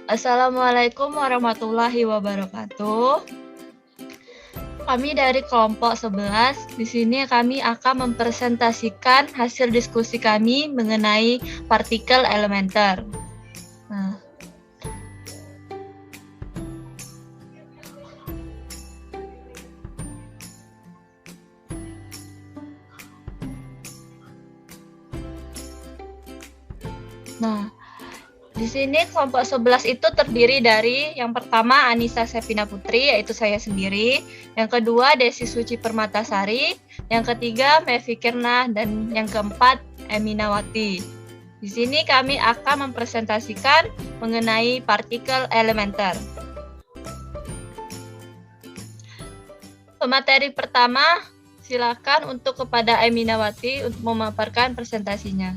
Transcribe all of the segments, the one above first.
Assalamualaikum warahmatullahi wabarakatuh. Kami dari kelompok 11. Di sini kami akan mempresentasikan hasil diskusi kami mengenai partikel elementer. Nah, di sini kelompok 11 itu terdiri dari yang pertama Anissa Sepina Putri, yaitu saya sendiri. Yang kedua Desi Suci Permatasari. Yang ketiga Mevi Kirna. Dan yang keempat Eminawati. Di sini kami akan mempresentasikan mengenai partikel elementer. Pemateri pertama, silakan untuk kepada Eminawati untuk memaparkan presentasinya.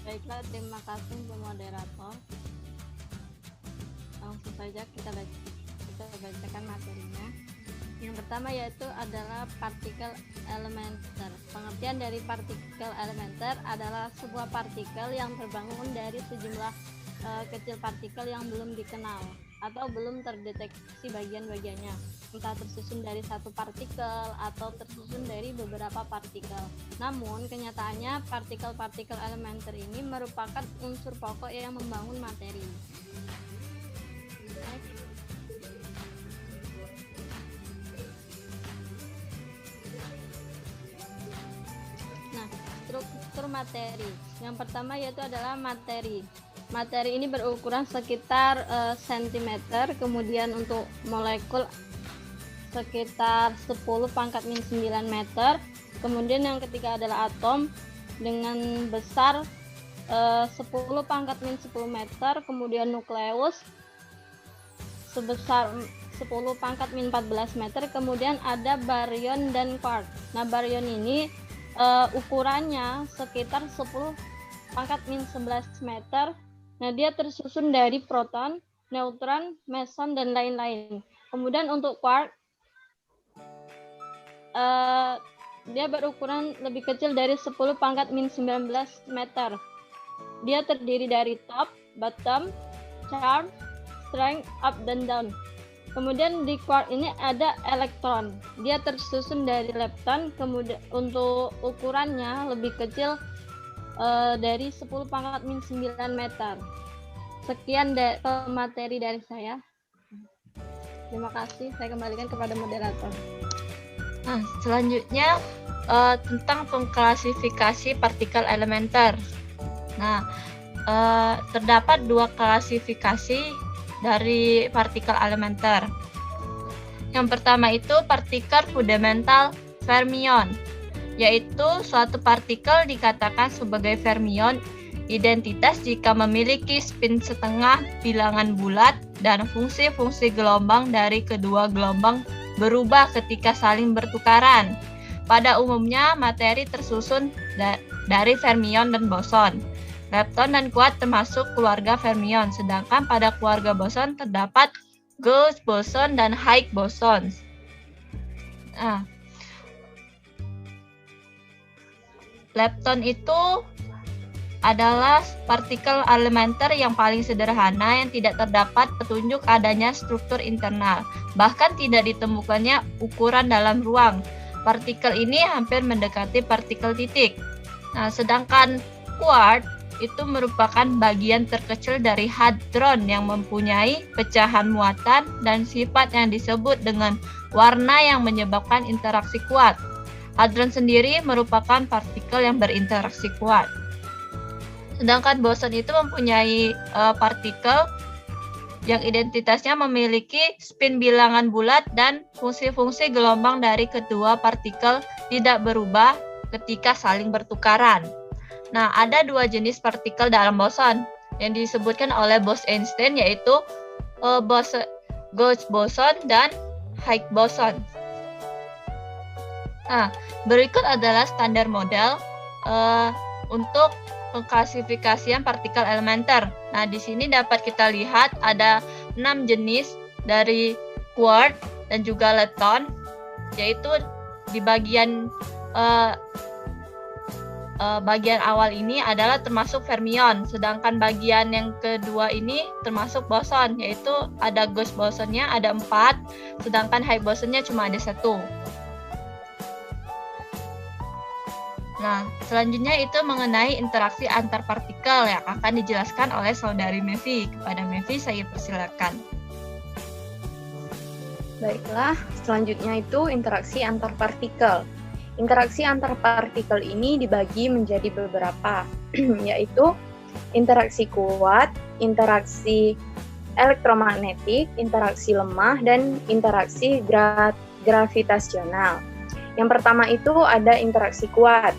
Baiklah, terima kasih Bu Moderator. Langsung saja kita bacakan materinya. Yang pertama yaitu adalah partikel elementer. Pengertian dari partikel elementer adalah sebuah partikel yang terbangun dari sejumlah kecil partikel yang belum dikenal atau belum terdeteksi bagian-bagiannya, entah tersusun dari satu partikel atau tersusun dari beberapa partikel. Namun, kenyataannya partikel-partikel elementer ini merupakan unsur pokok yang membangun materi. Nah, struktur materi. Yang pertama yaitu adalah materi. Materi ini berukuran sekitar cm, kemudian untuk molekul sekitar 10⁻⁹ meter. Kemudian yang ketiga adalah atom dengan besar 10⁻⁻10 meter. Kemudian nukleus sebesar 10⁻14 meter. Kemudian ada baryon dan quark. Nah, baryon ini ukurannya sekitar 10⁻11 meter. Nah, dia tersusun dari proton, neutron, meson, dan lain-lain. Kemudian untuk quark, dia berukuran lebih kecil dari 10⁻19 meter. Dia terdiri dari top, bottom, charge, strength, up, dan down. Kemudian di quark ini ada elektron. Dia tersusun dari lepton. Kemudian untuk ukurannya lebih kecil dari 10⁻9 meter. Sekian materi dari saya. Terima kasih. Saya kembalikan kepada moderator. Nah, selanjutnya tentang pengklasifikasi partikel elementer. Nah, terdapat dua klasifikasi dari partikel elementer. Yang pertama itu partikel fundamental fermion, yaitu suatu partikel dikatakan sebagai fermion identitas jika memiliki spin setengah bilangan bulat dan fungsi-fungsi gelombang dari kedua gelombang berubah ketika saling bertukaran. Pada umumnya, materi tersusun dari fermion dan boson. Lepton dan kuat termasuk keluarga fermion, sedangkan pada keluarga boson terdapat gauge boson dan Higgs boson. Nah, lepton itu adalah partikel elementer yang paling sederhana yang tidak terdapat petunjuk adanya struktur internal, bahkan tidak ditemukannya ukuran dalam ruang. Partikel ini hampir mendekati partikel titik. Nah, sedangkan quark itu merupakan bagian terkecil dari hadron yang mempunyai pecahan muatan dan sifat yang disebut dengan warna yang menyebabkan interaksi kuat. Hadron sendiri merupakan partikel yang berinteraksi kuat. Sedangkan boson itu mempunyai partikel yang identitasnya memiliki spin bilangan bulat dan fungsi-fungsi gelombang dari kedua partikel tidak berubah ketika saling bertukaran. Nah, ada dua jenis partikel dalam boson yang disebutkan oleh Bose-Einstein, yaitu gauge boson dan Higgs boson. Nah, berikut adalah standar model untuk pengklasifikasian partikel elementer. Nah, di sini dapat kita lihat ada 6 jenis dari quark dan juga lepton, yaitu di bagian bagian awal ini adalah termasuk fermion, sedangkan bagian yang kedua ini termasuk boson, yaitu ada ghost bosonnya ada 4, sedangkan high bosonnya cuma ada 1. Nah, selanjutnya itu mengenai interaksi antar partikel yang akan dijelaskan oleh saudari Mevi. Kepada Mevi saya persilakan. Baiklah, selanjutnya itu interaksi antar partikel. Interaksi antar partikel ini dibagi menjadi beberapa, yaitu interaksi kuat, interaksi elektromagnetik, interaksi lemah, dan interaksi gravitasional. Yang pertama itu ada interaksi kuat.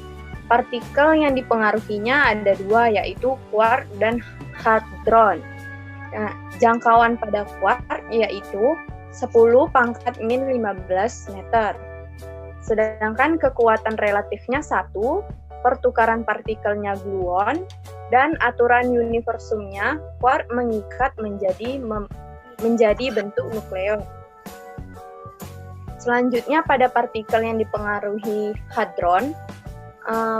Partikel yang dipengaruhinya ada 2, yaitu quark dan hadron. Nah, jangkauan pada quark yaitu 10⁻⁻15 meter. Sedangkan kekuatan relatifnya 1, pertukaran partikelnya gluon, dan aturan universumnya quark mengikat menjadi bentuk nukleon. Selanjutnya pada partikel yang dipengaruhi hadron,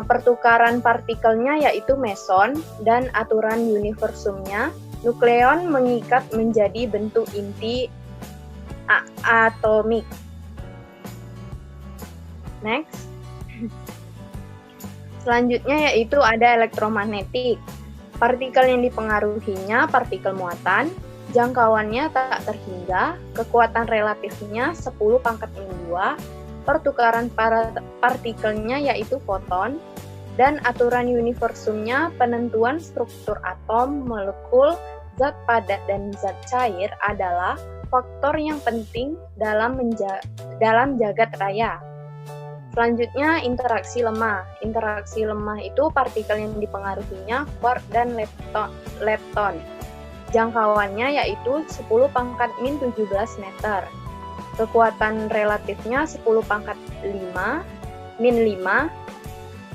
pertukaran partikelnya yaitu meson, dan aturan universumnya nukleon mengikat menjadi bentuk inti atomik. Next. Selanjutnya yaitu ada elektromagnetik. Partikel yang dipengaruhinya partikel muatan, jangkauannya tak terhingga, kekuatan relatifnya 10⁻², pertukaran partikelnya yaitu foton, dan aturan universumnya penentuan struktur atom, molekul, zat padat dan zat cair adalah faktor yang penting dalam jagat raya. Selanjutnya interaksi lemah. Interaksi lemah itu partikel yang dipengaruhinya quark dan lepton. Jangkauannya yaitu 10⁻⁻17 meter. Kekuatan relatifnya 10⁻⁵-5.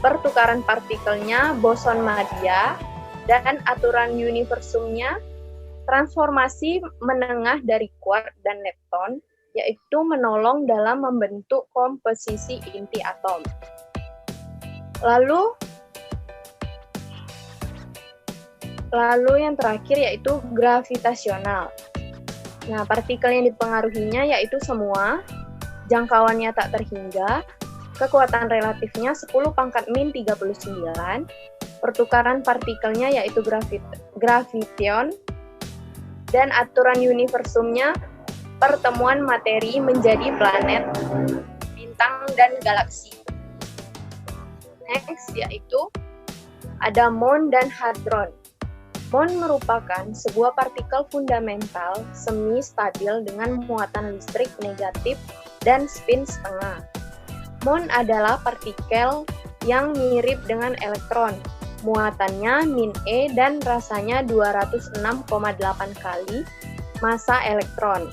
Pertukaran partikelnya boson madya, dan aturan universumnya transformasi menengah dari quark dan lepton, yaitu menolong dalam membentuk komposisi inti atom. Lalu yang terakhir yaitu gravitasional. Nah, partikel yang dipengaruhinya yaitu semua, jangkauannya tak terhingga, kekuatan relatifnya 10⁻⁻39, pertukaran partikelnya yaitu graviton, dan aturan universumnya pertemuan materi menjadi planet, bintang, dan galaksi. Next, yaitu ada muon dan hadron. Muon merupakan sebuah partikel fundamental semi-stabil dengan muatan listrik negatif dan spin setengah. Muon adalah partikel yang mirip dengan elektron. Muatannya min-e dan rasanya 206,8 kali massa elektron.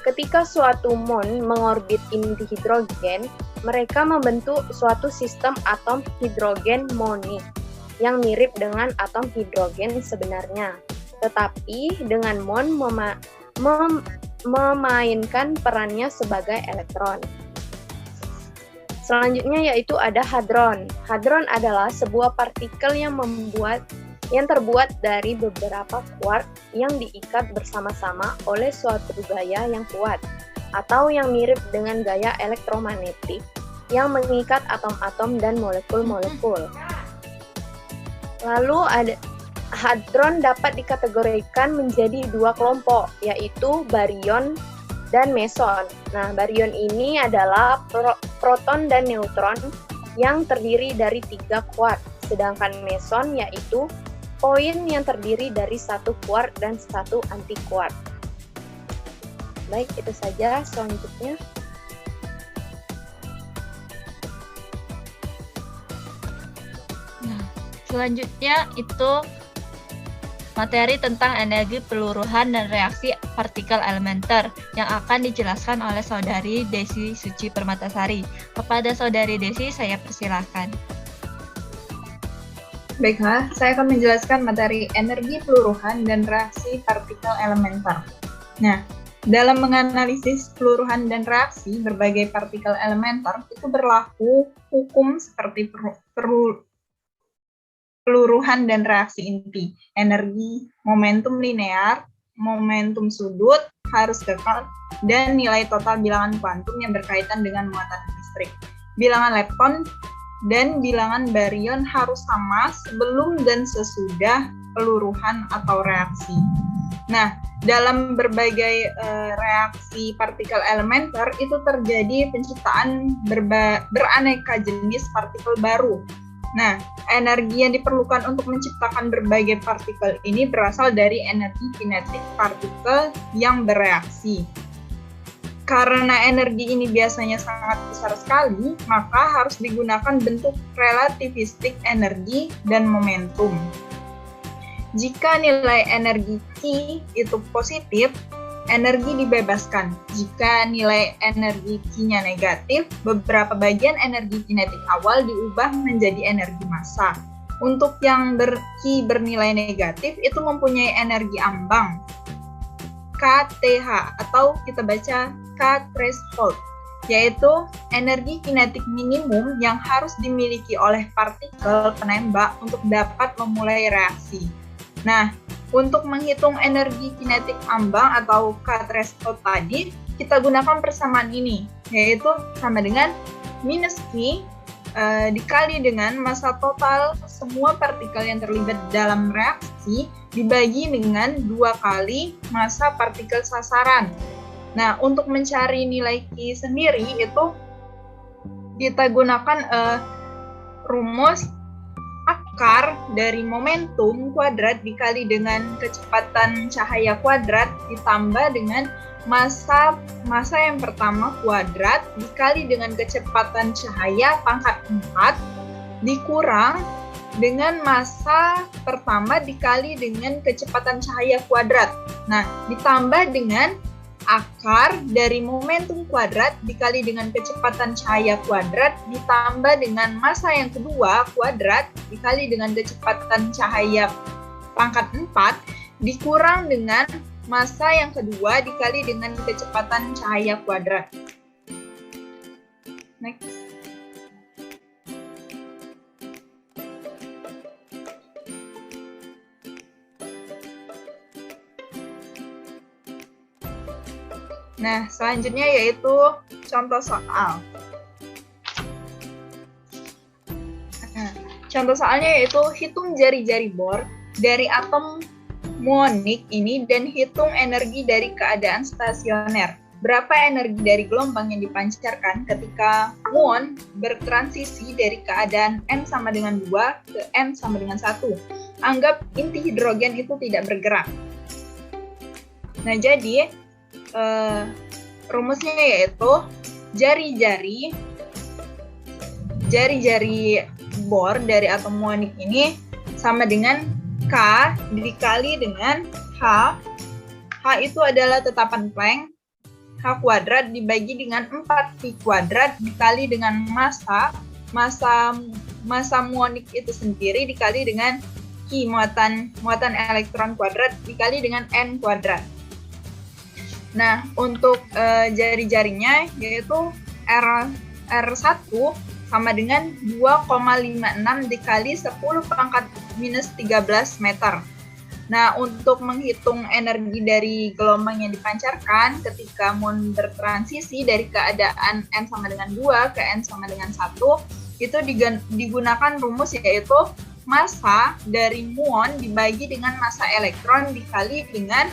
Ketika suatu muon mengorbit inti hidrogen, mereka membentuk suatu sistem atom hidrogen muonik yang mirip dengan atom hidrogen sebenarnya. Tetapi dengan muon memainkan perannya sebagai elektron. Selanjutnya yaitu ada hadron. Hadron adalah sebuah partikel yang terbuat dari beberapa quark yang diikat bersama-sama oleh suatu gaya yang kuat, atau yang mirip dengan gaya elektromagnetik yang mengikat atom-atom dan molekul-molekul. Lalu hadron dapat dikategorikan menjadi 2 kelompok, yaitu baryon dan meson. Nah, baryon ini adalah proton dan neutron yang terdiri dari 3 quark, sedangkan meson yaitu poin yang terdiri dari 1 quark dan 1 anti-quark. Baik, itu saja. Selanjutnya. Nah, selanjutnya itu materi tentang energi peluruhan dan reaksi partikel elementer yang akan dijelaskan oleh saudari Desi Suci Permatasari. Kepada saudari Desi, saya persilahkan. Baiklah, saya akan menjelaskan materi energi peluruhan dan reaksi partikel elementer. Nah, dalam menganalisis peluruhan dan reaksi berbagai partikel elementer, itu berlaku hukum seperti peluruhan dan reaksi inti. Energi momentum linear, momentum sudut harus kekal, dan nilai total bilangan kuantum yang berkaitan dengan muatan listrik. Bilangan lepton dan bilangan baryon harus sama sebelum dan sesudah peluruhan atau reaksi. Nah, dalam berbagai reaksi partikel elementer itu terjadi penciptaan beraneka jenis partikel baru. Nah, energi yang diperlukan untuk menciptakan berbagai partikel ini berasal dari energi kinetik partikel yang bereaksi. Karena energi ini biasanya sangat besar sekali, maka harus digunakan bentuk relativistik energi dan momentum. Jika nilai energi Q itu positif, energi dibebaskan. Jika nilai energi Q-nya negatif, beberapa bagian energi kinetik awal diubah menjadi energi massa. Untuk yang Q bernilai negatif, itu mempunyai energi ambang, KTH, atau kita baca K threshold, yaitu energi kinetik minimum yang harus dimiliki oleh partikel penembak untuk dapat memulai reaksi. Nah, untuk menghitung energi kinetik ambang atau K threshold tadi, kita gunakan persamaan ini, yaitu sama dengan minus Q dikali dengan massa total semua partikel yang terlibat dalam reaksi dibagi dengan 2 kali massa partikel sasaran. Nah, untuk mencari nilai Q sendiri itu kita gunakan rumus akar dari momentum kuadrat dikali dengan kecepatan cahaya kuadrat ditambah dengan massa yang pertama kuadrat dikali dengan kecepatan cahaya pangkat 4 dikurang dengan massa pertama dikali dengan kecepatan cahaya kuadrat. Nah, ditambah dengan akar dari momentum kuadrat dikali dengan kecepatan cahaya kuadrat ditambah dengan massa yang kedua kuadrat dikali dengan kecepatan cahaya pangkat 4 dikurang dengan massa yang kedua dikali dengan kecepatan cahaya kuadrat. Next. Nah, selanjutnya yaitu contoh soal. Nah, contoh soalnya yaitu hitung jari-jari Bohr dari atom muonik ini dan hitung energi dari keadaan stasioner. Berapa energi dari gelombang yang dipancarkan ketika muon bertransisi dari keadaan N sama dengan 2 ke N sama dengan 1. Anggap inti hidrogen itu tidak bergerak. Nah, jadi rumusnya yaitu jari-jari Bohr dari atom muonik ini sama dengan K dikali dengan H. H itu adalah tetapan Planck. H kuadrat dibagi dengan 4Pi kuadrat dikali dengan massa muonik itu sendiri dikali dengan Q muatan elektron kuadrat dikali dengan N kuadrat. Nah, untuk jari-jarinya yaitu R1 sama dengan 2,56 dikali 10 pangkat minus 13 meter. Nah, untuk menghitung energi dari gelombang yang dipancarkan ketika muon bertransisi dari keadaan N sama dengan 2 ke N sama dengan 1, itu digunakan rumus yaitu massa dari muon dibagi dengan massa elektron dikali dengan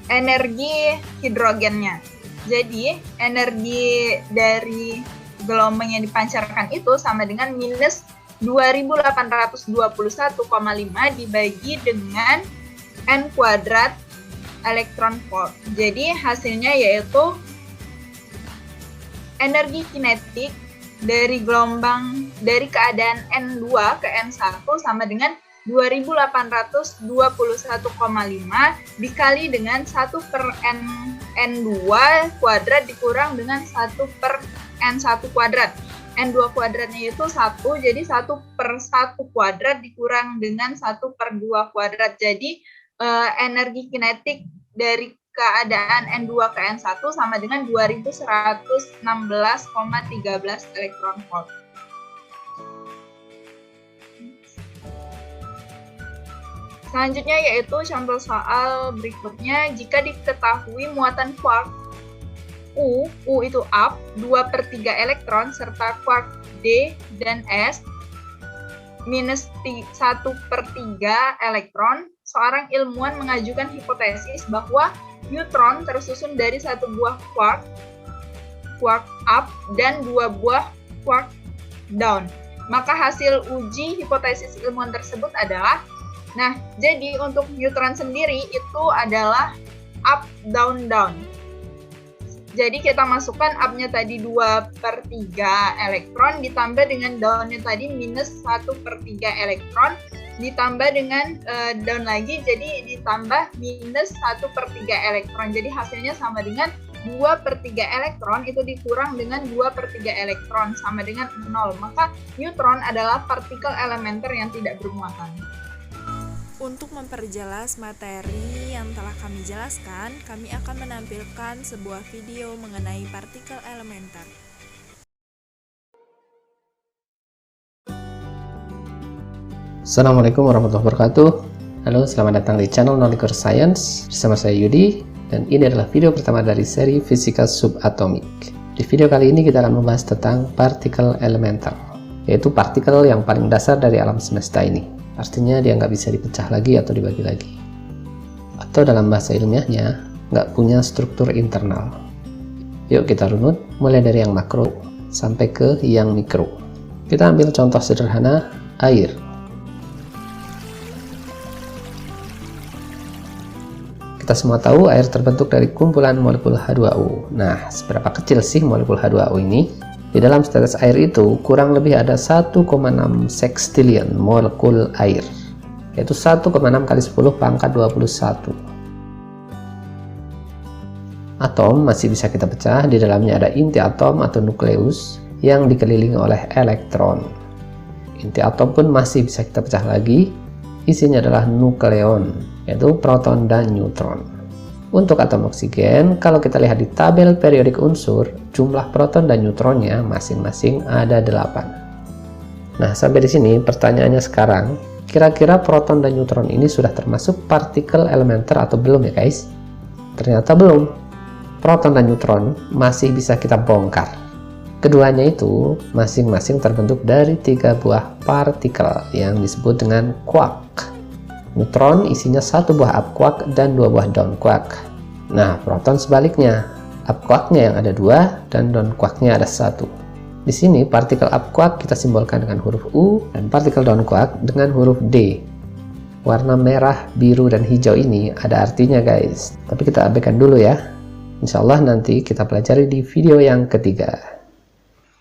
energi hidrogennya. Jadi, energi dari gelombang yang dipancarkan itu sama dengan minus 2821,5 dibagi dengan N kuadrat elektron volt. Jadi, hasilnya yaitu energi kinetik dari gelombang dari keadaan N2 ke N1 sama dengan 2821,5 dikali dengan 1 per N2 kuadrat dikurang dengan 1 per N1 kuadrat. N2 kuadratnya itu 1, jadi 1 per 1 kuadrat dikurang dengan 1 per 2 kuadrat. Jadi energi kinetik dari keadaan N2 ke N1 sama dengan 2116,13 elektron volt. Selanjutnya yaitu contoh soal berikutnya, jika diketahui muatan quark U itu up 2/3 elektron serta quark D dan S minus 1/3 elektron, seorang ilmuwan mengajukan hipotesis bahwa neutron tersusun dari satu buah quark up dan dua buah quark down. Maka hasil uji hipotesis ilmuwan tersebut adalah, nah, jadi untuk neutron sendiri itu adalah up, down, down. Jadi kita masukkan up-nya tadi 2/3 elektron, ditambah dengan down-nya tadi minus 1/3 elektron, ditambah dengan down lagi, jadi ditambah minus 1/3 elektron. Jadi hasilnya sama dengan 2/3 elektron itu dikurang dengan 2/3 elektron sama dengan 0. Maka neutron adalah partikel elementer yang tidak bermuatan. Untuk memperjelas materi yang telah kami jelaskan, kami akan menampilkan sebuah video mengenai partikel elementer. Assalamualaikum warahmatullahi wabarakatuh. Halo, selamat datang di channel Knowledge Science bersama saya Yudi, dan ini adalah video pertama dari seri Fisika Subatomik. Di video kali ini kita akan membahas tentang partikel elementer, yaitu partikel yang paling dasar dari alam semesta ini. Artinya dia nggak bisa dipecah lagi atau dibagi lagi, atau dalam bahasa ilmiahnya nggak punya struktur internal. Yuk kita runut mulai dari yang makro sampai ke yang mikro. Kita ambil contoh sederhana, air. Kita semua tahu air terbentuk dari kumpulan molekul H2O. Nah, seberapa kecil sih molekul H2O ini? Di dalam tetes air itu kurang lebih ada 1,6 sextillion molekul air, yaitu 1,6 kali 10 pangkat 21. Atom masih bisa kita pecah, di dalamnya ada inti atom atau nukleus yang dikelilingi oleh elektron. Inti atom pun masih bisa kita pecah lagi, isinya adalah nukleon, yaitu proton dan neutron. Untuk atom oksigen, kalau kita lihat di tabel periodik unsur, jumlah proton dan neutronnya masing-masing ada 8. Nah, sampai di sini pertanyaannya sekarang, kira-kira proton dan neutron ini sudah termasuk partikel elementer atau belum ya guys? Ternyata belum. Proton dan neutron masih bisa kita bongkar. Keduanya itu masing-masing terbentuk dari 3 buah partikel yang disebut dengan quark. Neutron isinya 1 buah up quark dan 2 buah down quark. Nah, proton sebaliknya, up quarknya yang ada 2 dan down quarknya ada 1. Di sini partikel up quark kita simbolkan dengan huruf U dan partikel down quark dengan huruf D. Warna merah, biru, dan hijau ini ada artinya guys, tapi kita abaikan dulu ya. Insya Allah nanti kita pelajari di video yang ketiga.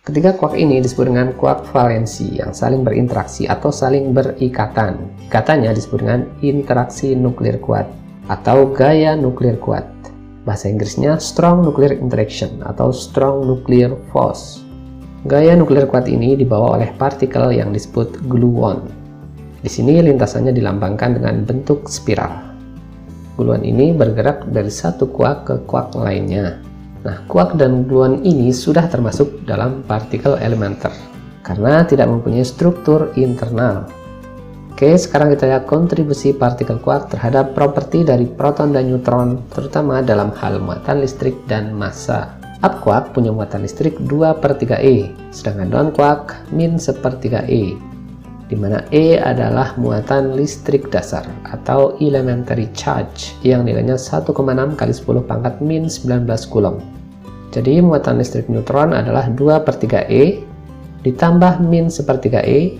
Ketiga quark ini disebut dengan quark valensi yang saling berinteraksi atau saling berikatan. Ikatannya disebut dengan interaksi nuklir kuat atau gaya nuklir kuat. Bahasa Inggrisnya strong nuclear interaction atau strong nuclear force. Gaya nuklir kuat ini dibawa oleh partikel yang disebut gluon. Di sini lintasannya dilambangkan dengan bentuk spiral. Gluon ini bergerak dari satu quark ke quark lainnya. Nah, quark dan gluon ini sudah termasuk dalam partikel elementer karena tidak mempunyai struktur internal. Oke, sekarang kita lihat kontribusi partikel quark terhadap properti dari proton dan neutron, terutama dalam hal muatan listrik dan massa. Up quark punya muatan listrik 2/3 E, sedangkan down quark min 1/3 E, di mana E adalah muatan listrik dasar atau elementary charge yang nilainya 1,6 kali 10 pangkat min 19 coulomb. Jadi muatan listrik neutron adalah 2/3 E ditambah min 1/3 E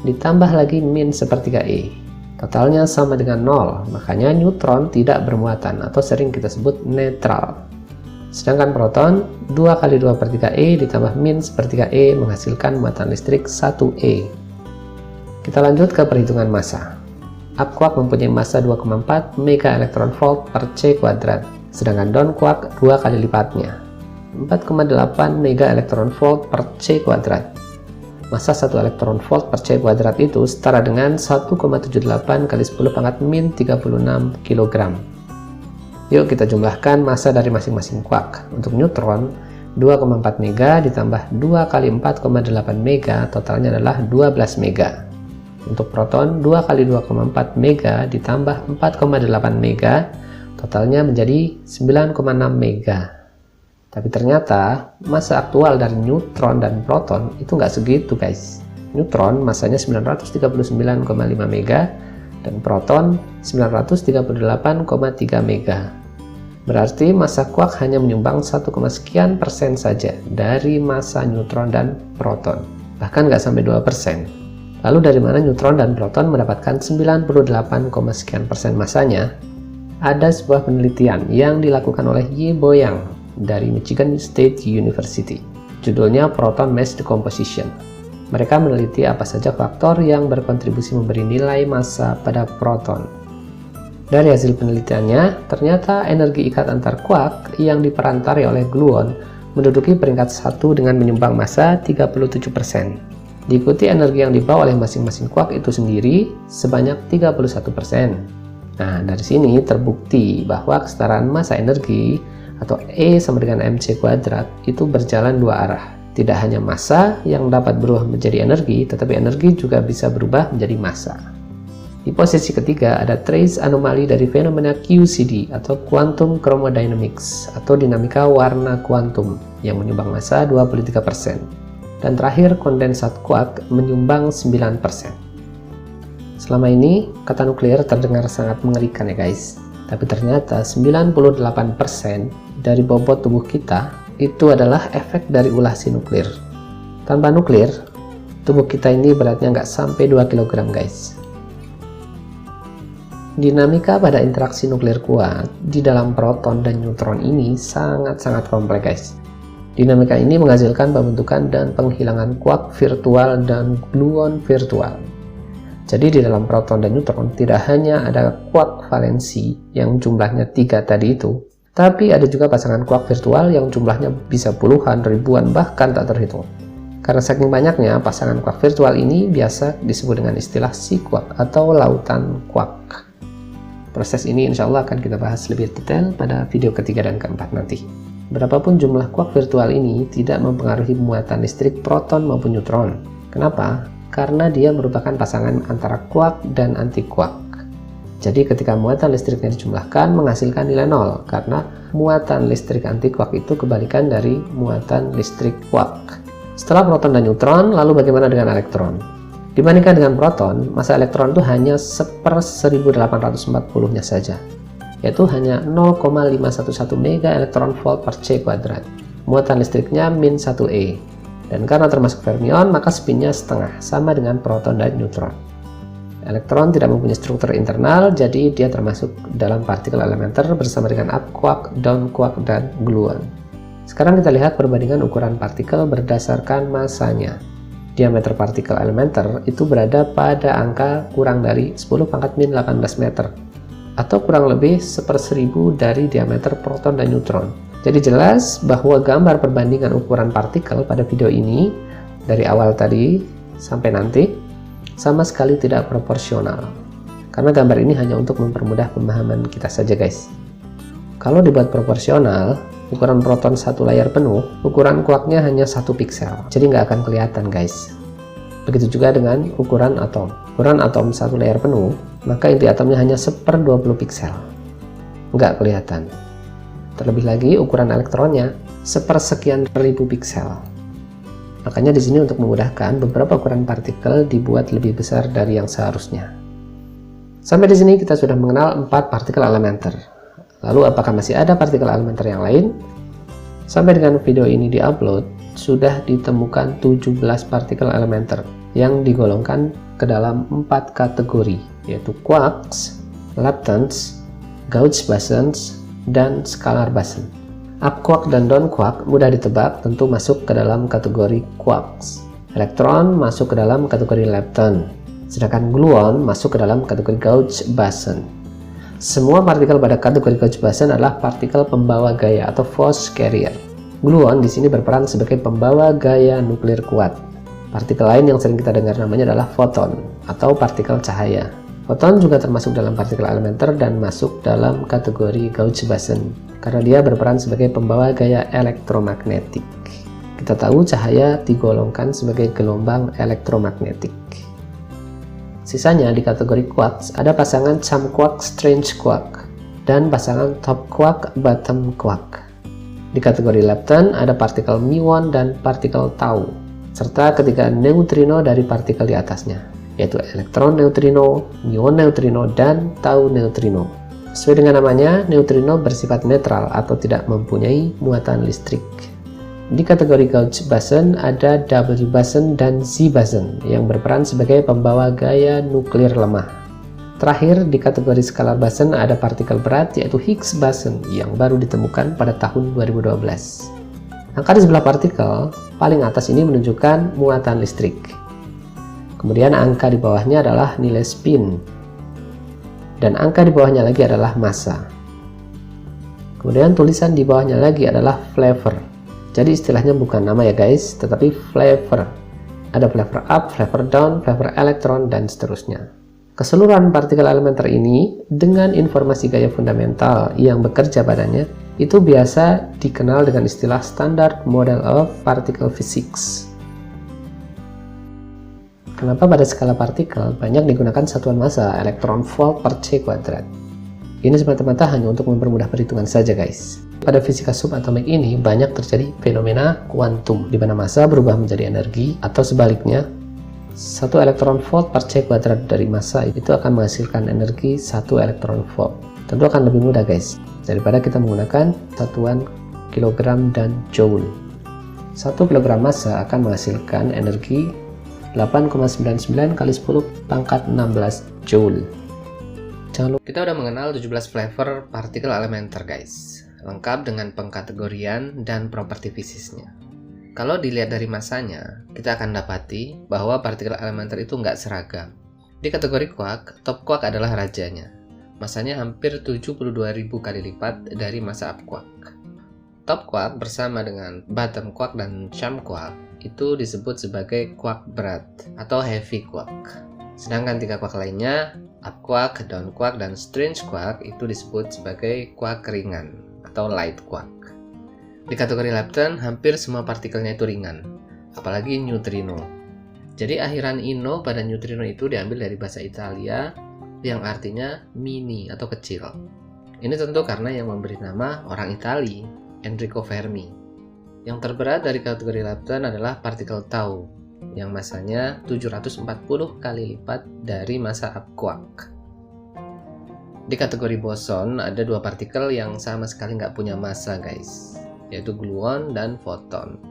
ditambah lagi min 1/3 E. Totalnya sama dengan 0, makanya neutron tidak bermuatan atau sering kita sebut netral. Sedangkan proton 2 kali 2/3 E ditambah min 1/3 E menghasilkan muatan listrik 1 E. Kita lanjut ke perhitungan massa. Up quark mempunyai massa 2,4 mega elektron volt per C kuadrat, sedangkan down quark 2 kali lipatnya, 4,8 mega elektron volt per C kuadrat. Massa 1 elektron volt per C kuadrat itu setara dengan 1,78 kali 10 pangkat min 36 kg. Yuk kita jumlahkan massa dari masing-masing quark. Untuk neutron 2,4 mega ditambah 2 kali 4,8 mega, totalnya adalah 12 mega. Untuk proton 2 kali 2,4 mega ditambah 4,8 mega, totalnya menjadi 9,6 mega. Tapi ternyata massa aktual dari neutron dan proton itu nggak segitu guys. Neutron massanya 939,5 mega dan proton 938,3 mega. Berarti massa quark hanya menyumbang 1, sekian persen saja dari massa neutron dan proton. Bahkan nggak sampai 2%. Lalu dari mana neutron dan proton mendapatkan 98, sekian persen massanya? Ada sebuah penelitian yang dilakukan oleh Ye Boyang dari Michigan State University. Judulnya Proton Mass Decomposition. Mereka meneliti apa saja faktor yang berkontribusi memberi nilai massa pada proton. Dari hasil penelitiannya, ternyata energi ikat antar quark yang diperantari oleh gluon menduduki peringkat 1 dengan menyumbang massa 37%. Diikuti energi yang dibawa oleh masing-masing quark itu sendiri sebanyak 31%. Nah, dari sini terbukti bahwa kesetaraan massa energi atau E sama dengan mc kuadrat itu berjalan dua arah. Tidak hanya massa yang dapat berubah menjadi energi, tetapi energi juga bisa berubah menjadi massa. Di posisi ketiga ada trace anomali dari fenomena QCD atau Quantum Chromodynamics atau dinamika warna kuantum yang menyumbang massa 23%. Dan terakhir kondensat quark menyumbang 9%. Selama ini kata nuklir terdengar sangat mengerikan ya guys. Tapi ternyata 98% dari bobot tubuh kita itu adalah efek dari ulah si nuklir. Tanpa nuklir, tubuh kita ini beratnya nggak sampai 2 kg guys. Dinamika pada interaksi nuklir kuat di dalam proton dan neutron ini sangat-sangat kompleks guys. Dinamika ini menghasilkan pembentukan dan penghilangan quark virtual dan gluon virtual. Jadi di dalam proton dan neutron tidak hanya ada quark valensi yang jumlahnya 3 tadi itu, tapi ada juga pasangan quark virtual yang jumlahnya bisa puluhan, ribuan, bahkan tak terhitung. Karena saking banyaknya pasangan quark virtual ini biasa disebut dengan istilah sea quark atau lautan quark. Proses ini insya Allah akan kita bahas lebih detail pada video ketiga dan keempat nanti. Berapapun jumlah quark virtual ini tidak mempengaruhi muatan listrik proton maupun neutron. Kenapa? Karena dia merupakan pasangan antara quark dan anti-quark. Jadi ketika muatan listriknya dijumlahkan menghasilkan nilai 0, karena muatan listrik anti-quark itu kebalikan dari muatan listrik quark. Setelah proton dan neutron, lalu bagaimana dengan elektron? Dibandingkan dengan proton, massa elektron itu hanya 1/1840-nya saja, yaitu hanya 0,511 mega elektron volt per c kuadrat. Muatan listriknya min 1 E. Dan karena termasuk fermion, maka spinnya setengah, sama dengan proton dan neutron. Elektron tidak mempunyai struktur internal, jadi dia termasuk dalam partikel elementer bersama dengan up quark, down quark, dan gluon. Sekarang kita lihat perbandingan ukuran partikel berdasarkan massanya. Diameter partikel elementer itu berada pada angka kurang dari 10⁻⁻18 meter, atau kurang lebih 1/1000 dari diameter proton dan neutron. Jadi jelas bahwa gambar perbandingan ukuran partikel pada video ini dari awal tadi sampai nanti sama sekali tidak proporsional. Karena gambar ini hanya untuk mempermudah pemahaman kita saja guys. Kalau dibuat proporsional, ukuran proton satu layar penuh, ukuran quarknya hanya 1 piksel, jadi nggak akan kelihatan guys. Begitu juga dengan ukuran atom. Ukuran atom satu layar penuh, maka inti atomnya hanya 1/20 piksel, nggak kelihatan. Terlebih lagi ukuran elektronnya 1/1000 piksel. Makanya di sini untuk memudahkan beberapa ukuran partikel dibuat lebih besar dari yang seharusnya. Sampai di sini kita sudah mengenal 4 partikel elementer. Lalu apakah masih ada partikel elementer yang lain? Sampai dengan video ini diupload, sudah ditemukan 17 partikel elementer yang digolongkan ke dalam 4 kategori, yaitu quarks, leptons, gauge bosons, dan scalar boson. Up quark dan down quark mudah ditebak, tentu masuk ke dalam kategori quarks. Elektron masuk ke dalam kategori lepton, sedangkan gluon masuk ke dalam kategori gauge boson. Semua partikel pada kategori gauge boson adalah partikel pembawa gaya atau force carrier. Gluon di sini berperan sebagai pembawa gaya nuklir kuat. Partikel lain yang sering kita dengar namanya adalah foton atau partikel cahaya. Foton juga termasuk dalam partikel elementer dan masuk dalam kategori gauge boson karena dia berperan sebagai pembawa gaya elektromagnetik. Kita tahu cahaya digolongkan sebagai gelombang elektromagnetik. Sisanya di kategori quarks ada pasangan chum quark, strange quark, dan pasangan top quark, bottom quark. Di kategori lepton ada partikel muon dan partikel tau, serta ketiga neutrino dari partikel di atasnya, yaitu elektron neutrino, muon neutrino, dan tau neutrino. Sesuai dengan namanya, neutrino bersifat netral atau tidak mempunyai muatan listrik. Di kategori gauge boson ada W boson dan Z boson yang berperan sebagai pembawa gaya nuklir lemah. Terakhir, di kategori scalar boson ada partikel berat yaitu Higgs boson yang baru ditemukan pada tahun 2012. Angka di sebelah partikel paling atas ini menunjukkan muatan listrik. Kemudian angka di bawahnya adalah nilai spin. Dan angka di bawahnya lagi adalah massa. Kemudian tulisan di bawahnya lagi adalah flavor. Jadi istilahnya bukan nama ya guys, tetapi flavor. Ada flavor up, flavor down, flavor elektron, dan seterusnya. Keseluruhan partikel elementer ini dengan informasi gaya fundamental yang bekerja padanya itu biasa dikenal dengan istilah Standard Model of Particle Physics. Kenapa pada skala partikel banyak digunakan satuan massa elektron volt per c kuadrat? Ini semata-mata hanya untuk mempermudah perhitungan saja guys. Pada fisika subatomik ini banyak terjadi fenomena kuantum di mana massa berubah menjadi energi, atau sebaliknya, 1 elektron volt per c kuadrat dari massa itu akan menghasilkan energi 1 elektron volt. Tentu akan lebih mudah guys daripada kita menggunakan satuan kilogram dan joule. 1 kilogram massa akan menghasilkan energi 8,99 kali 10 pangkat 16 joule. Jangan lupa, kita udah mengenal 17 flavor partikel elementer guys, lengkap dengan pengkategorian dan properti fisiknya. Kalau dilihat dari masanya, kita akan dapati bahwa partikel elementer itu nggak seragam. Di kategori quark, top quark adalah rajanya. Masanya hampir 72.000 kali lipat dari massa up quark. Top quark bersama dengan bottom quark dan chum quark itu disebut sebagai quark berat atau heavy quark. Sedangkan 3 quark lainnya, up quark, down quark, dan strange quark itu disebut sebagai quark ringan atau light quark. Di kategori lepton, hampir semua partikelnya itu ringan, apalagi neutrino. Jadi akhiran ino pada neutrino itu diambil dari bahasa Italia yang artinya mini atau kecil. Ini tentu karena yang memberi nama orang Itali, Enrico Fermi. Yang terberat dari kategori lepton adalah partikel tau, yang massanya 740 kali lipat dari massa up quark. Di kategori boson ada 2 partikel yang sama sekali nggak punya massa guys, yaitu gluon dan foton.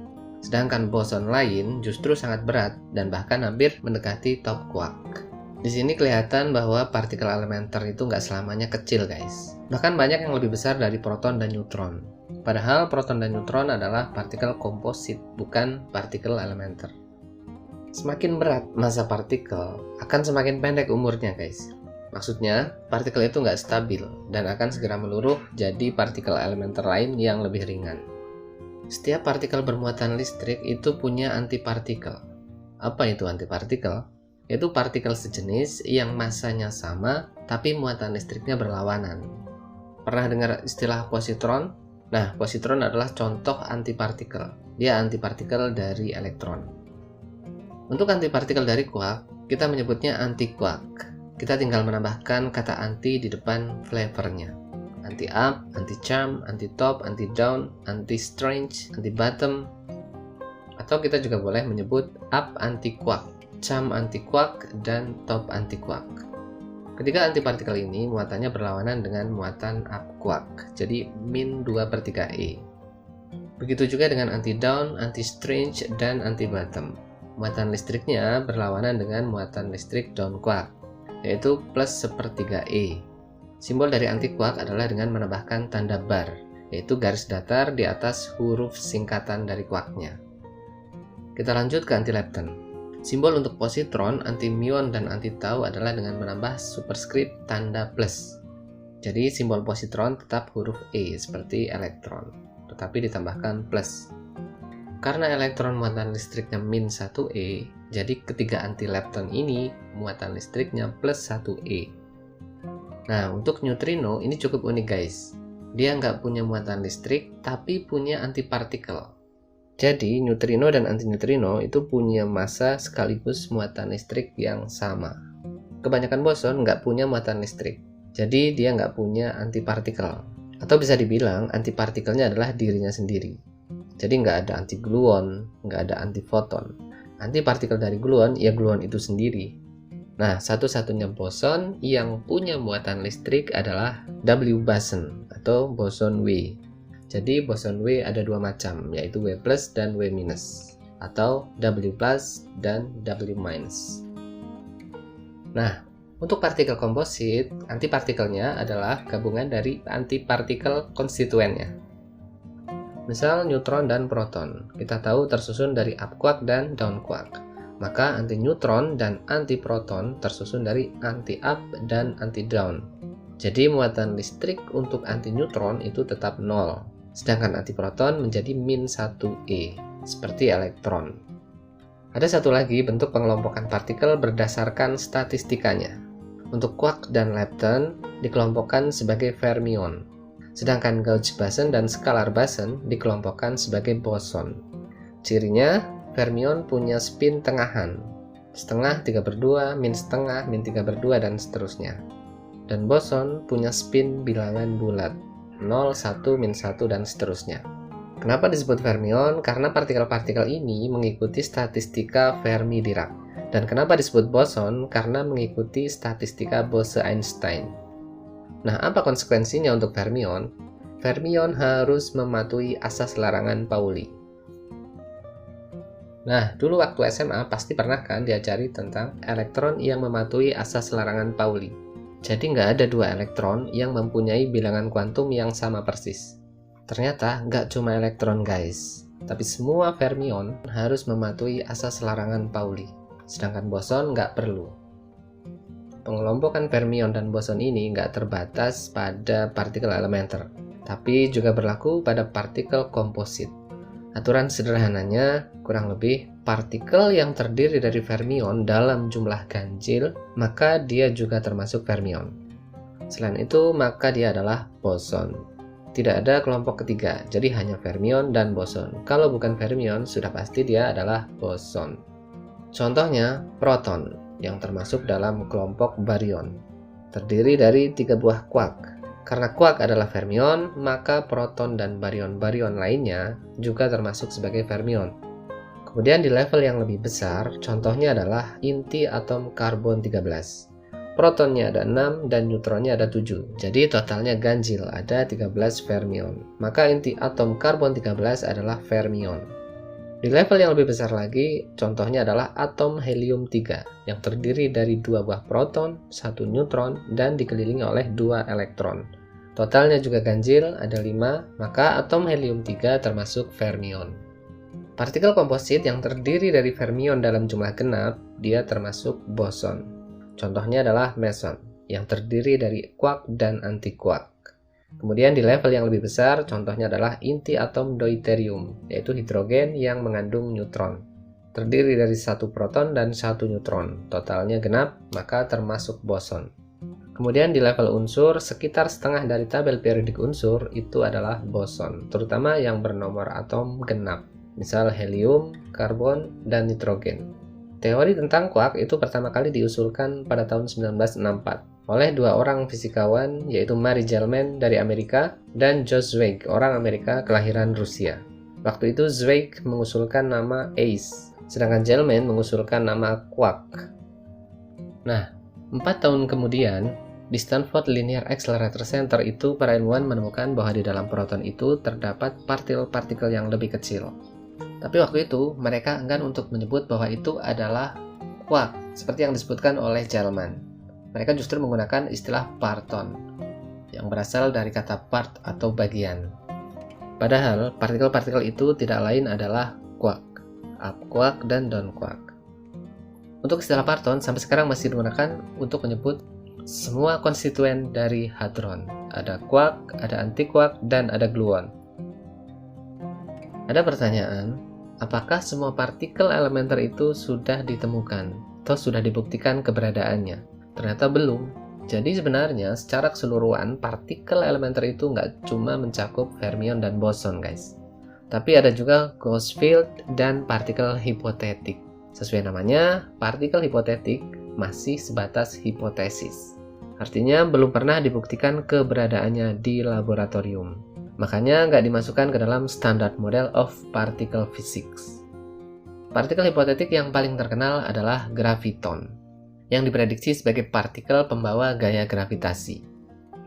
Sedangkan boson lain justru sangat berat dan bahkan hampir mendekati top quark. Di sini kelihatan bahwa partikel elementer itu nggak selamanya kecil guys. Bahkan banyak yang lebih besar dari proton dan neutron. Padahal proton dan neutron adalah partikel komposit, bukan partikel elementer. Semakin berat massa partikel, akan semakin pendek umurnya guys. Maksudnya, partikel itu nggak stabil dan akan segera meluruh jadi partikel elementer lain yang lebih ringan. Setiap partikel bermuatan listrik itu punya antipartikel. Apa itu antipartikel? Yaitu partikel sejenis yang massanya sama, tapi muatan listriknya berlawanan. Pernah dengar istilah positron? Nah, positron adalah contoh antipartikel. Dia antipartikel dari elektron. Untuk antipartikel dari quark, kita menyebutnya anti-quark. Kita tinggal menambahkan kata anti di depan flavornya. Anti-up, anti-chum, anti-top, anti-down, anti-strange, anti-bottom. Atau kita juga boleh menyebut up anti-quark, chum anti-quark, dan top anti-quark. Ketiga antipartikel ini muatannya berlawanan dengan muatan up quark, jadi min 2/3e. Begitu juga dengan anti-down, anti-strange, dan anti-bottom. Muatan listriknya berlawanan dengan muatan listrik down quark, yaitu plus 1/3e. Simbol dari anti-quark adalah dengan menambahkan tanda bar, yaitu garis datar di atas huruf singkatan dari quarknya. Kita lanjut ke anti-lepton. Simbol untuk positron, anti-muon, dan anti-tau adalah dengan menambah superscript tanda plus. Jadi simbol positron tetap huruf E seperti elektron, tetapi ditambahkan plus. Karena elektron muatan listriknya min 1e, jadi ketiga anti-lepton ini muatan listriknya plus 1e. Nah, untuk neutrino ini cukup unik guys. Dia nggak punya muatan listrik, tapi punya antipartikel. Jadi, neutrino dan antineutrino itu punya massa sekaligus muatan listrik yang sama. kebanyakan boson nggak punya muatan listrik. Jadi dia nggak punya antipartikel. Atau bisa dibilang antipartikelnya adalah dirinya sendiri. Jadi nggak ada anti-gluon, nggak ada antifoton. Antipartikel dari gluon, ya gluon itu sendiri. Nah, satu-satunya boson yang punya muatan listrik adalah W boson atau boson W. Jadi boson W ada dua macam, yaitu W+ dan W- atau W+ dan W-. Nah, untuk partikel komposit, antipartikelnya adalah gabungan dari antipartikel konstituennya. Misal neutron dan proton, kita tahu tersusun dari up quark dan down quark. Maka anti-neutron dan anti-proton tersusun dari anti-up dan anti-down. Jadi muatan listrik untuk anti-neutron itu tetap 0, sedangkan anti-proton menjadi -1e, seperti elektron. Ada satu lagi bentuk pengelompokan partikel berdasarkan statistikanya. Untuk quark dan lepton dikelompokkan sebagai fermion, sedangkan gauge boson dan scalar boson dikelompokkan sebagai boson. Cirinya, fermion punya spin tengahan, setengah 3/2, min setengah, min 3/2, dan seterusnya. Dan boson punya spin bilangan bulat, 0, 1, min 1, dan seterusnya. Kenapa disebut fermion? Karena partikel-partikel ini mengikuti statistika Fermi-Dirac. Dan kenapa disebut boson? Karena mengikuti statistika Bose-Einstein. Nah, apa konsekuensinya untuk fermion? Fermion harus mematuhi asas larangan Pauli. Nah, dulu waktu SMA pasti pernah kan diajari tentang elektron yang mematuhi asas larangan Pauli. Jadi nggak ada dua elektron yang mempunyai bilangan kuantum yang sama persis. Ternyata nggak cuma elektron guys, tapi semua fermion harus mematuhi asas larangan Pauli. Sedangkan boson nggak perlu. Pengelompokan fermion dan boson ini nggak terbatas pada partikel elementer, tapi juga berlaku pada partikel komposit. Aturan sederhananya, kurang lebih, partikel yang terdiri dari fermion dalam jumlah ganjil, maka dia juga termasuk fermion. Selain itu, maka dia adalah boson. Tidak ada kelompok ketiga, jadi hanya fermion dan boson. Kalau bukan fermion, sudah pasti dia adalah boson. Contohnya, proton yang termasuk dalam kelompok baryon, terdiri dari 3 buah quark. Karena quark adalah fermion, maka proton dan baryon-baryon lainnya juga termasuk sebagai fermion. Kemudian di level yang lebih besar, contohnya adalah inti atom karbon 13. Protonnya ada 6 dan neutronnya ada 7. Jadi totalnya ganjil, ada 13 fermion. Maka inti atom karbon 13 adalah fermion. Di level yang lebih besar lagi, contohnya adalah atom helium-3 yang terdiri dari 2 buah proton, 1 neutron, dan dikelilingi oleh 2 elektron. Totalnya juga ganjil, ada 5, maka atom helium-3 termasuk fermion. Partikel komposit yang terdiri dari fermion dalam jumlah genap, dia termasuk boson. Contohnya adalah meson, yang terdiri dari quark dan anti-quark. Kemudian di level yang lebih besar, contohnya adalah inti atom deuterium, yaitu hidrogen yang mengandung neutron. Terdiri dari 1 proton dan 1 neutron, totalnya genap, maka termasuk boson. Kemudian di level unsur, sekitar setengah dari tabel periodik unsur itu adalah boson, terutama yang bernomor atom genap, misal helium, karbon, dan nitrogen. Teori tentang quark itu pertama kali diusulkan pada tahun 1964. Oleh 2 orang fisikawan, yaitu Marie Gell-Mann dari Amerika dan Josh Zweig, orang Amerika kelahiran Rusia. Waktu itu Zweig mengusulkan nama ACE, sedangkan Gell-Mann mengusulkan nama quark. Nah, 4 tahun kemudian, di Stanford Linear Accelerator Center itu para ilmuwan menemukan bahwa di dalam proton itu terdapat partikel-partikel yang lebih kecil. Tapi waktu itu mereka enggan untuk menyebut bahwa itu adalah quark, seperti yang disebutkan oleh Gell-Mann. Mereka justru menggunakan istilah parton, yang berasal dari kata part atau bagian. Padahal partikel-partikel itu tidak lain adalah quark, up quark, dan down quark. Untuk istilah parton sampai sekarang masih digunakan untuk menyebut semua konstituen dari hadron. Ada quark, ada anti-quark, dan ada gluon. Ada pertanyaan, apakah semua partikel elementer itu sudah ditemukan atau sudah dibuktikan keberadaannya? Ternyata belum. Jadi sebenarnya secara keseluruhan partikel elementer itu nggak cuma mencakup fermion dan boson guys. Tapi ada juga gauge field dan partikel hipotetik. Sesuai namanya, partikel hipotetik masih sebatas hipotesis. Artinya belum pernah dibuktikan keberadaannya di laboratorium. Makanya nggak dimasukkan ke dalam Standard Model of Particle Physics. Partikel hipotetik yang paling terkenal adalah graviton, yang diprediksi sebagai partikel pembawa gaya gravitasi.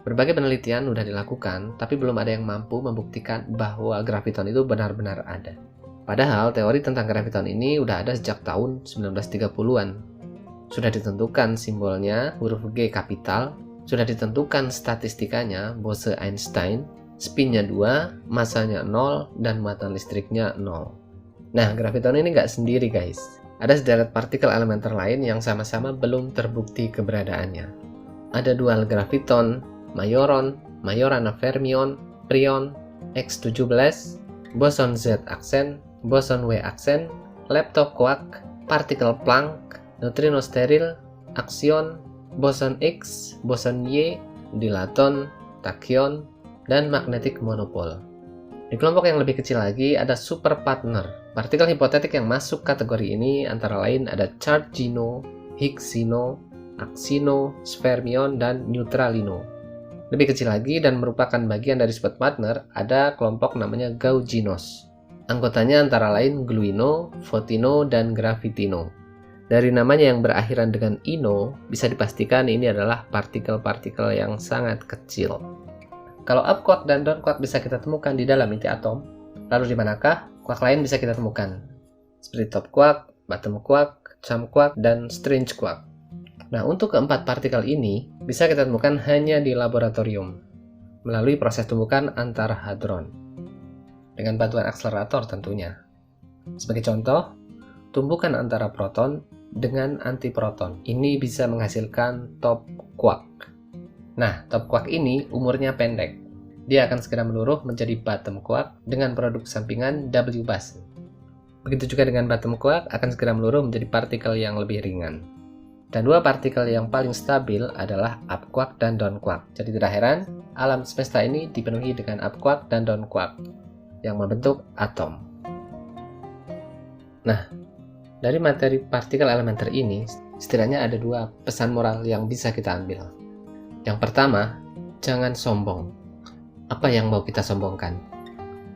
Berbagai penelitian sudah dilakukan, tapi belum ada yang mampu membuktikan bahwa graviton itu benar-benar ada. Padahal teori tentang graviton ini udah ada sejak tahun 1930-an. Sudah ditentukan simbolnya huruf G kapital, sudah ditentukan statistikanya Bose-Einstein, spinnya 2, masanya 0, dan muatan listriknya 0. Nah, graviton ini nggak sendiri guys. Ada sederet partikel elementer lain yang sama-sama belum terbukti keberadaannya. Ada dual graviton, majoron, majorana fermion, prion, X17, boson Z aksen, boson W aksen, leptoquark, partikel Planck, neutrino steril, aksion, boson X, boson Y, dilaton, tachyon, dan magnetic monopole. Di kelompok yang lebih kecil lagi ada super partner. Partikel hipotetik yang masuk kategori ini antara lain ada chargino, higgsino, aksino, sfermion, dan neutralino. Lebih kecil lagi dan merupakan bagian dari super partner ada kelompok namanya gauginos. Anggotanya antara lain gluino, fotino, dan gravitino. Dari namanya yang berakhiran dengan ino, bisa dipastikan ini adalah partikel-partikel yang sangat kecil. Kalau up quark dan down quark bisa kita temukan di dalam inti atom, lalu di manakah quark lain bisa kita temukan? Seperti top quark, bottom quark, chum quark, dan strange quark. Nah, untuk keempat partikel ini bisa kita temukan hanya di laboratorium melalui proses tumbukan antar hadron dengan bantuan akselerator tentunya. Sebagai contoh, tumbukan antara proton dengan antiproton ini bisa menghasilkan top quark. Nah, top quark ini umurnya pendek. Dia akan segera meluruh menjadi bottom quark dengan produk sampingan W Boson. Begitu juga dengan bottom quark akan segera meluruh menjadi partikel yang lebih ringan. Dan dua partikel yang paling stabil adalah up quark dan down quark. Jadi tidak heran, alam semesta ini dipenuhi dengan up quark dan down quark yang membentuk atom. Nah, dari materi partikel elementer ini, setidaknya ada dua pesan moral yang bisa kita ambil. Yang pertama, jangan sombong. Apa yang mau kita sombongkan?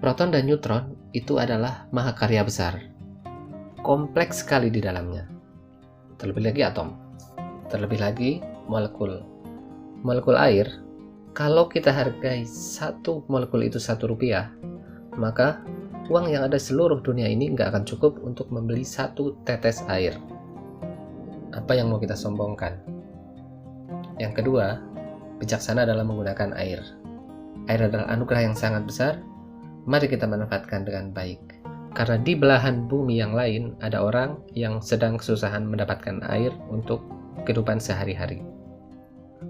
Proton dan neutron itu adalah mahakarya besar. Kompleks sekali di dalamnya. Terlebih lagi atom. Terlebih lagi molekul. Molekul air, kalau kita hargai satu molekul itu Rp1, maka uang yang ada seluruh dunia ini nggak akan cukup untuk membeli satu tetes air. Apa yang mau kita sombongkan? Yang kedua, bijaksana dalam menggunakan air. Air adalah anugerah yang sangat besar, mari kita manfaatkan dengan baik. Karena di belahan bumi yang lain ada orang yang sedang kesusahan mendapatkan air untuk kehidupan sehari-hari.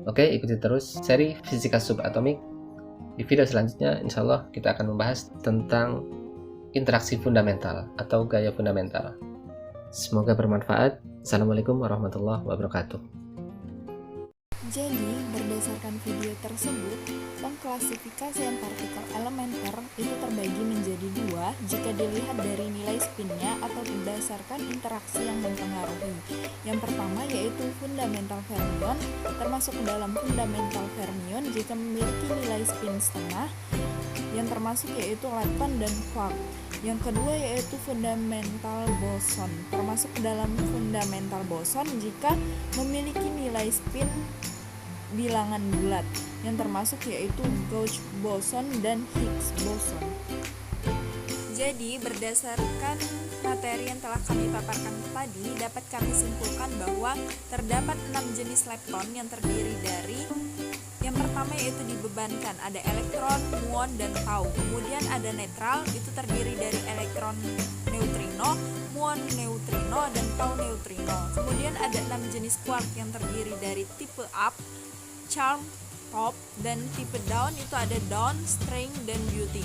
Oke, ikuti terus seri Fisika Subatomik. Di video selanjutnya, insya Allah kita akan membahas tentang interaksi fundamental atau gaya fundamental. Semoga bermanfaat. Assalamualaikum warahmatullahi wabarakatuh. Jadi, berdasarkan video tersebut, pengklasifikasian partikel elementer itu terbagi menjadi dua jika dilihat dari nilai spinnya atau berdasarkan interaksi yang mempengaruhi. Yang pertama yaitu fundamental fermion, termasuk dalam fundamental fermion jika memiliki nilai spin setengah, yang termasuk yaitu lepton dan quark. Yang kedua yaitu fundamental boson, termasuk dalam fundamental boson jika memiliki nilai spin bilangan bulat, yang termasuk yaitu gauge boson dan Higgs boson. Jadi, berdasarkan materi yang telah kami paparkan tadi, dapat kami simpulkan bahwa terdapat 6 jenis lepton yang terdiri dari yang pertama yaitu dibebankan, ada elektron, muon, dan tau. Kemudian ada netral, itu terdiri dari elektron neutrino, muon neutrino, dan tau neutrino. Kemudian ada 6 jenis quark yang terdiri dari tipe up, charm, top, dan tipe down itu ada dawn, string, dan beauty.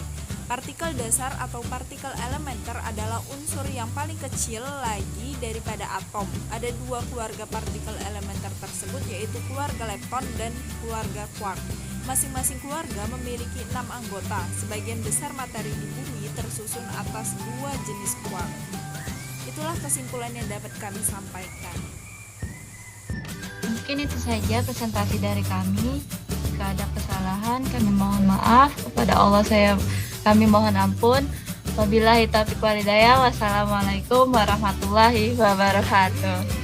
Partikel dasar atau partikel elementer adalah unsur yang paling kecil lagi daripada atom. Ada dua keluarga partikel elementer tersebut yaitu keluarga lepton dan keluarga quark. Masing-masing keluarga memiliki 6 anggota. Sebagian besar materi di bumi tersusun atas 2 jenis quark. Itulah kesimpulan yang dapat kami sampaikan. Mungkin itu saja presentasi dari kami. Jika ada kesalahan, kami mohon maaf. Kepada Allah kami mohon ampun. Wabillahi taufiq wal hidayah. Wassalamualaikum warahmatullahi wabarakatuh.